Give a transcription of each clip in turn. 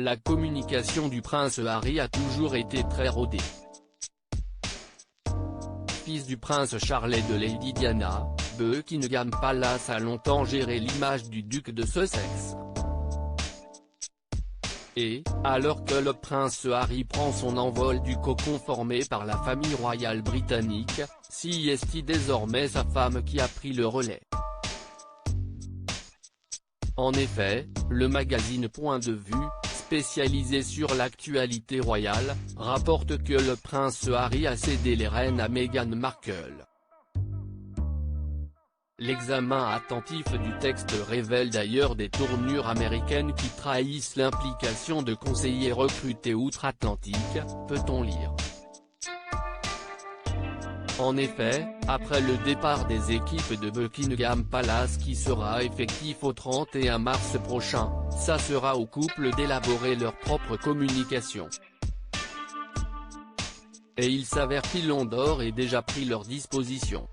La communication du prince Harry a toujours été très rodée. Fils du prince Charles et de Lady Diana, Buckingham Palace a longtemps géré l'image du duc de Sussex. Et, alors que le prince Harry prend son envol du cocon formé par la famille royale britannique, c'est désormais sa femme qui a pris le relais. En effet, le magazine Point de vue, spécialisé sur l'actualité royale, rapporte que le prince Harry a cédé les rênes à Meghan Markle. L'examen attentif du texte révèle d'ailleurs des tournures américaines qui trahissent l'implication de conseillers recrutés outre-Atlantique, peut-on lire. En effet, après le départ des équipes de Buckingham Palace qui sera effectif au 31 mars prochain, ça sera au couple d'élaborer leur propre communication. Et il s'avère qu'ils ont d'ores et déjà pris leurs dispositions.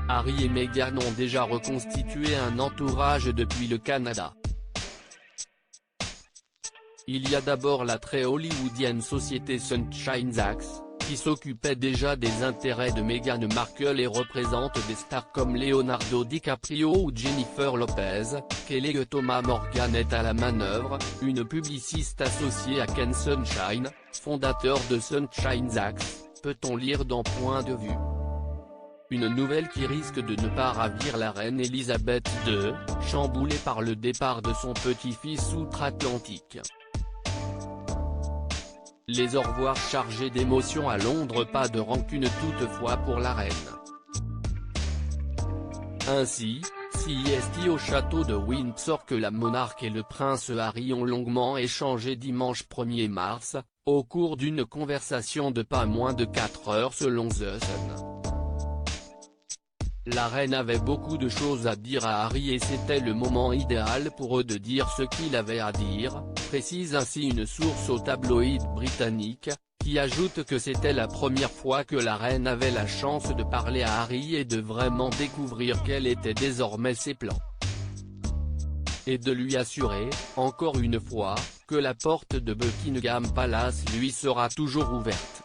Harry et Meghan ont déjà reconstitué un entourage depuis le Canada. Il y a d'abord la très hollywoodienne société Sunshine Zachs, qui s'occupait déjà des intérêts de Meghan Markle et représente des stars comme Leonardo DiCaprio ou Jennifer Lopez. Kelly Thomas Morgan est à la manœuvre, une publiciste associée à Ken Sunshine, fondateur de Sunshine Zachs, peut-on lire dans Point de vue. Une nouvelle qui risque de ne pas ravir la reine Elisabeth II, chamboulée par le départ de son petit-fils outre-Atlantique. Les au revoir chargés d'émotions à Londres, pas de rancune toutefois pour la reine. Ainsi, c'est au château de Windsor que la monarque et le prince Harry ont longuement échangé dimanche 1er mars, au cours d'une conversation de pas moins de 4 heures selon The Sun. La reine avait beaucoup de choses à dire à Harry et c'était le moment idéal pour eux de dire ce qu'il avait à dire, précise ainsi une source au tabloïd britannique, qui ajoute que c'était la première fois que la reine avait la chance de parler à Harry et de vraiment découvrir quels étaient désormais ses plans. Et de lui assurer, encore une fois, que la porte de Buckingham Palace lui sera toujours ouverte.